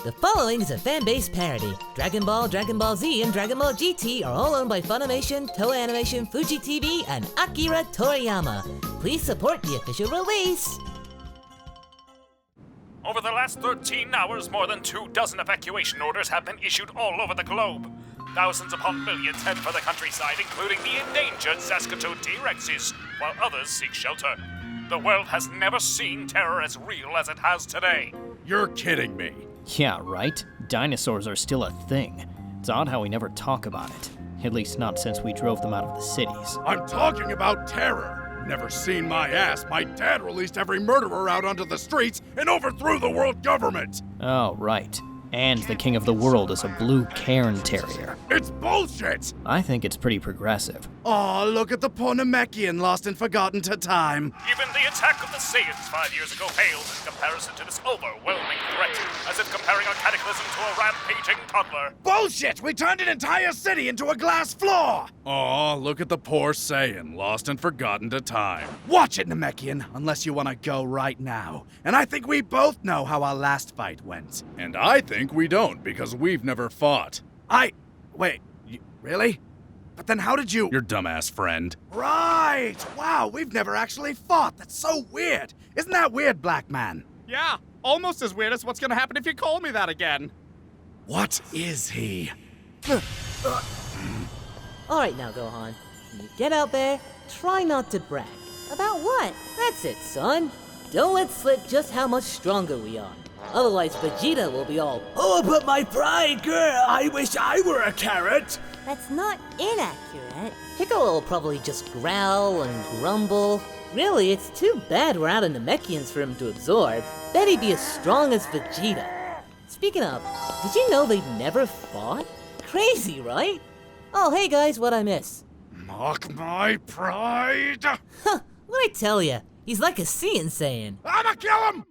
The following is a fan-based parody. Dragon Ball, Dragon Ball Z, and Dragon Ball GT are all owned by Funimation, Toei Animation, Fuji TV, and Akira Toriyama. Please support the official release. Over the last 13 hours, more than 24 evacuation orders have been issued all over the globe. Thousands upon millions head for the countryside, including the endangered Saskatoon T-Rexes, while others seek shelter. The world has never seen terror as real as it has today. You're kidding me. Yeah, right? Dinosaurs are still a thing. It's odd how we never talk about it. At least not since we drove them out of the cities. I'm talking about terror. Never seen my ass. My dad released every murderer out onto the streets and overthrew the world government. Oh, right. And the king of the world is a blue cairn terrier. It's bullshit! I think it's pretty progressive. Aw, look at the poor Namekian lost and forgotten to time. Even the attack of the Saiyans 5 years ago pales in comparison to this overwhelming threat, as if comparing a cataclysm to a rampaging toddler. Bullshit! We turned an entire city into a glass floor! Aw, look at the poor Saiyan, lost and forgotten to time. Watch it, Namekian, unless you want to go right now. And I think we both know how our last fight went. And I think we don't, because we've never fought. Wait, really? But then how did you— Your dumbass friend. Right! Wow, we've never actually fought. That's so weird. Isn't that weird, Black Man? Yeah, almost as weird as what's gonna happen if you call me that again. What is he? Alright now, Gohan. When you get out there, try not to brag. About what? That's it, son. Don't let slip just how much stronger we are. Otherwise, Vegeta will be all, "Oh, but my pride, girl, I wish I were a carrot." That's not inaccurate. Piccolo will probably just growl and grumble. Really, it's too bad we're out of Namekians for him to absorb. Bet he'd be as strong as Vegeta. Speaking of, did you know they've never fought? Crazy, right? Oh, hey guys, what'd I miss? Mock my pride? Huh, what'd I tell ya? He's like a Saiyan saying. I'ma kill him!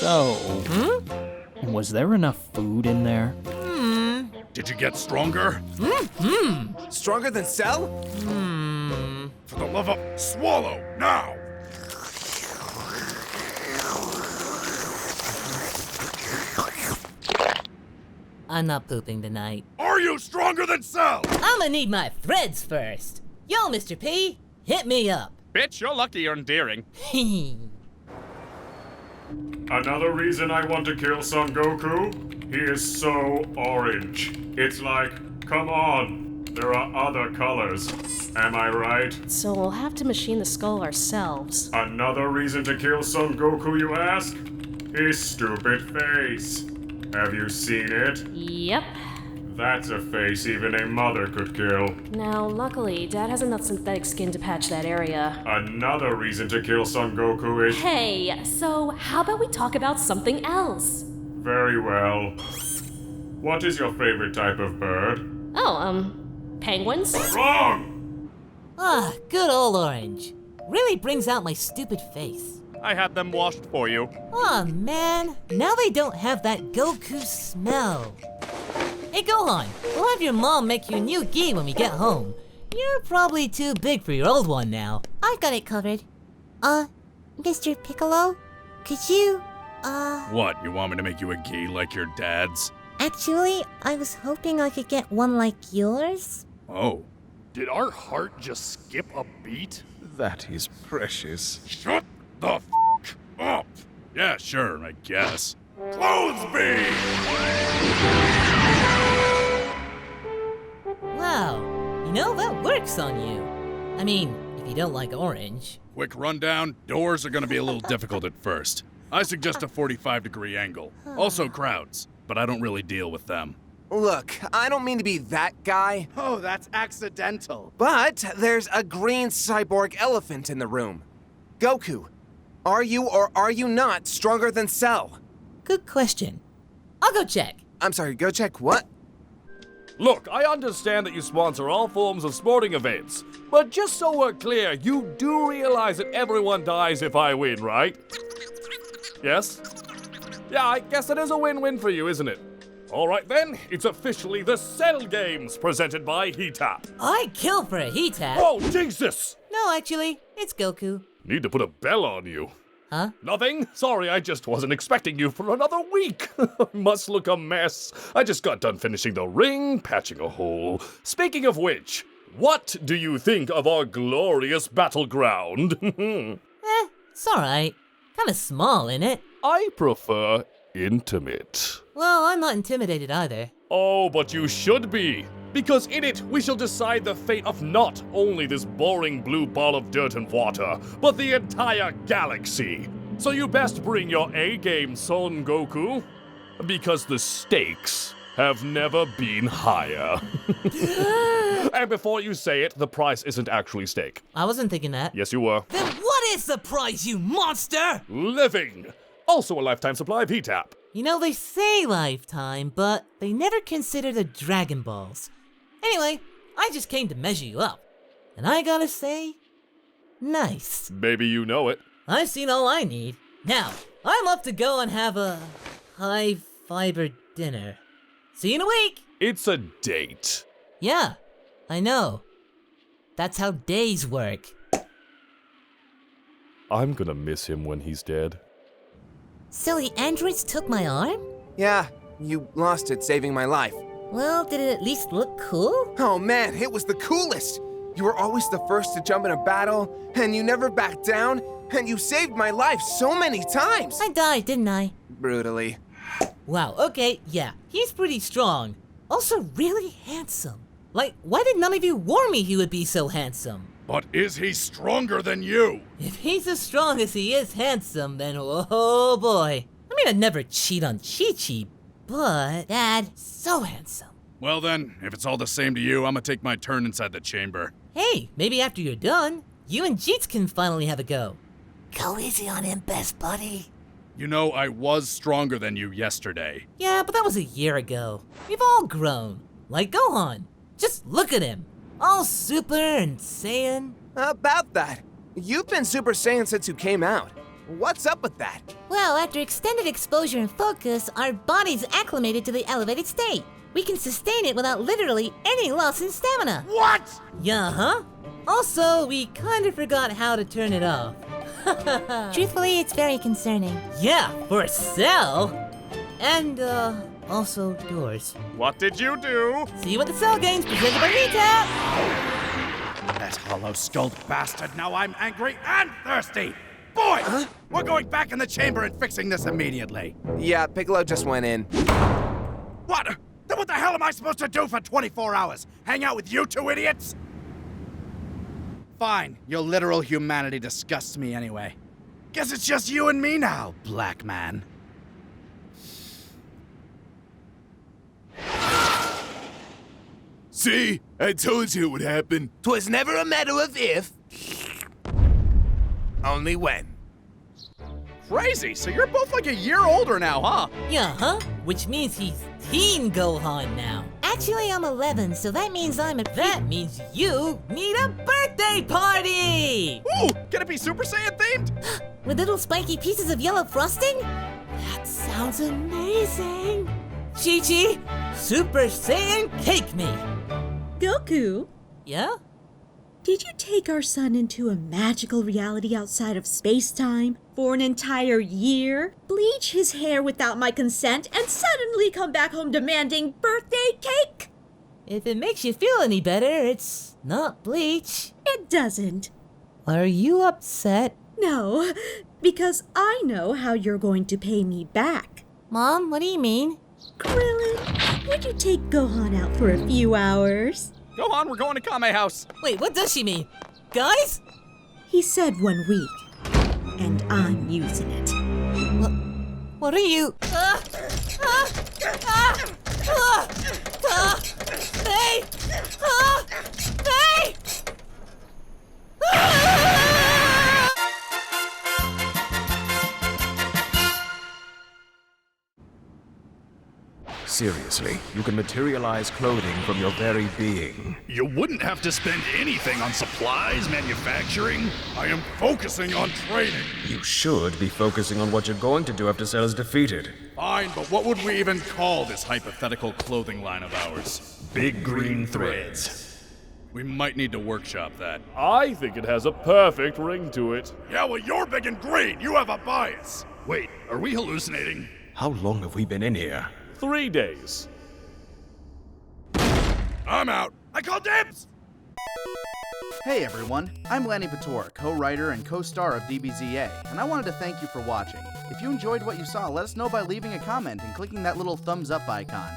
So, was there enough food in there? Did you get stronger? Stronger than Cell? For the love of— swallow, now! I'm not pooping tonight. Are you stronger than Cell? I'ma need my threads first. Yo, Mr. P, hit me up. Bitch, you're lucky you're endearing. Another reason I want to kill Son Goku? He is so orange. It's like, come on, there are other colors. Am I right? So we'll have to machine the skull ourselves. Another reason to kill Son Goku, you ask? His stupid face. Have you seen it? Yep. That's a face even a mother could kill. Now, luckily, Dad has enough synthetic skin to patch that area. Another reason to kill Son Goku is— Hey, so how about we talk about something else? Very well. What is your favorite type of bird? Oh, penguins? Wrong! Ah, good old Orange. Really brings out my stupid face. I had them washed for you. Aw, man. Now they don't have that Goku smell. Hey, Gohan, we'll have your mom make you a new gi when we get home. You're probably too big for your old one now. I've got it covered. Mr. Piccolo? Could you, What, you want me to make you a gi like your dad's? Actually, I was hoping I could get one like yours. Oh. Did our heart just skip a beat? That is precious. Shut the f*** up! Yeah, sure, I guess. Clothes bee! Wow, you know, that works on you. I mean, if you don't like orange. Quick rundown, doors are gonna be a little difficult at first. I suggest a 45-degree angle. Also crowds, but I don't really deal with them. Look, I don't mean to be that guy, Oh, that's accidental. but there's a green cyborg elephant in the room. Goku, are you or are you not stronger than Cell? Good question. I'll go check. I'm sorry, go check what? Look, I understand that you sponsor all forms of sporting events, but just so we're clear, you do realize that everyone dies if I win, right? Yes? Yeah, I guess it is a win-win for you, isn't it? All right then, it's officially the Cell Games presented by Heat-Tap. I'd kill for a Heat-Tap. Oh, Jesus! No, actually, it's Goku. Need to put a bell on you. Huh? Nothing. Sorry, I just wasn't expecting you for another week. Must look a mess. I just got done finishing the ring, patching a hole. Speaking of which, what do you think of our glorious battleground? It's alright. Kinda small, ain't it? I prefer intimate. Well, I'm not intimidated either. Oh, but you should be. Because in it, we shall decide the fate of not only this boring blue ball of dirt and water, but the entire galaxy. So you best bring your A-game, Son Goku. Because the stakes have never been higher. And before you say it, the price isn't actually steak. I wasn't thinking that. Yes, you were. Then what is the price, you monster? Living. Also a lifetime supply of Heat-Tap. You know, they say lifetime, but they never consider the Dragon Balls. Anyway, I just came to measure you up. And I gotta say, nice. Maybe you know it. I've seen all I need. Now, I'm up to go and have a high-fiber dinner. See you in a week! It's a date. Yeah, I know. That's how days work. I'm gonna miss him when he's dead. Silly androids took my arm? Yeah, you lost it saving my life. Well, did it at least look cool? Oh man, it was the coolest! You were always the first to jump in a battle, and you never backed down, and you saved my life so many times! I died, didn't I? Brutally. Wow, okay, yeah, he's pretty strong. Also really handsome. Like, why did none of you warn me he would be so handsome? But is he stronger than you? If he's as strong as he is handsome, then oh boy. I mean, I'd never cheat on Chi-Chi, but Dad. so handsome. Well then, if it's all the same to you, I'm gonna take my turn inside the chamber. Hey, maybe after you're done, you and Jeets can finally have a go. Go easy on him, best buddy. You know, I was stronger than you yesterday. Yeah, but that was a year ago. We've all grown. Like Gohan. Just look at him. All Super and Saiyan. About that, you've been Super Saiyan since you came out. What's up with that? Well, after extended exposure and focus, our bodies acclimated to the elevated state. We can sustain it without literally any loss in stamina. What? Yeah, huh? Also, we kind of forgot how to turn it off. Truthfully, it's very concerning. Yeah, for Cell. And, also doors. What did you do? See you at the Cell Games presented by Heat-Tap! That hollow-skulled bastard, now I'm angry and thirsty! Boys! We're going back in the chamber and fixing this immediately. Yeah, Piccolo just went in. What? Then what the hell am I supposed to do for 24 hours? Hang out with you two idiots? Fine, your literal humanity disgusts me anyway. Guess it's just you and me now, black man. See? I told you it would happen. 'Twas never a matter of if, only when. Crazy, so you're both like a year older now, huh? Yeah, huh? Which means he's Teen Gohan now. Actually, I'm 11, so that means I'm a... That means you need a birthday party! Ooh, can it be Super Saiyan themed? With little spiky pieces of yellow frosting? That sounds amazing! Chi-Chi, Super Saiyan Cake Me! Goku, Yeah? did you take our son into a magical reality outside of space-time for an entire year, bleach his hair without my consent, and suddenly come back home demanding birthday cake? If it makes you feel any better, it's not bleach. It doesn't. Are you upset? No, because I know how you're going to pay me back. Mom, what do you mean? Krillin, would you take Gohan out for a few hours? Go on, we're going to Kame House. Wait, what does she mean? Guys? He said 1 week, and I'm using it. What are you? Hey! Hey! seriously. You can materialize clothing from your very being. You wouldn't have to spend anything on supplies, manufacturing. I am focusing on training. You should be focusing on what you're going to do after Cell is defeated. Fine, but what would we even call this hypothetical clothing line of ours? Big green threads. We might need to workshop that. I think it has a perfect ring to it. Yeah, well, you're big and green. You have a bias. Wait, are we hallucinating? How long have we been in here? 3 days. I'm out. I call dibs! Hey everyone, I'm Lanny Pator, co-writer and co-star of DBZA, and I wanted to thank you for watching. If you enjoyed what you saw, let us know by leaving a comment and clicking that little thumbs up icon.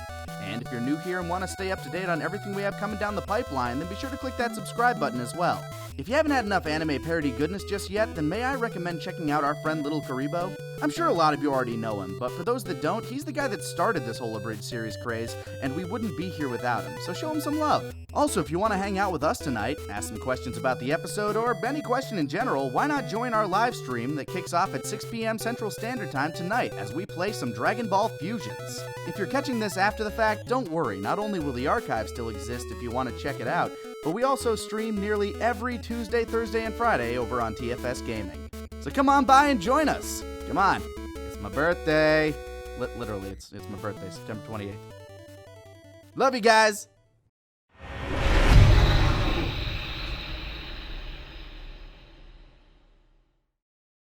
And if you're new here and want to stay up to date on everything we have coming down the pipeline, then be sure to click that subscribe button as well. If you haven't had enough anime parody goodness just yet, then may I recommend checking out our friend Little Karibo? I'm sure a lot of you already know him, but for those that don't, he's the guy that started this whole Abridged series craze, and we wouldn't be here without him, so show him some love. Also, if you want to hang out with us tonight, ask some questions about the episode, or any question in general, why not join our live stream that kicks off at 6 p.m. Central Standard Time tonight as we play some Dragon Ball Fusions. If you're catching this after the fact, don't worry, not only will the archive still exist if you want to check it out, but we also stream nearly every Tuesday, Thursday, and Friday over on TFS Gaming. So come on by and join us. Come on. It's my birthday. Literally, it's my birthday, September 28th. Love you guys.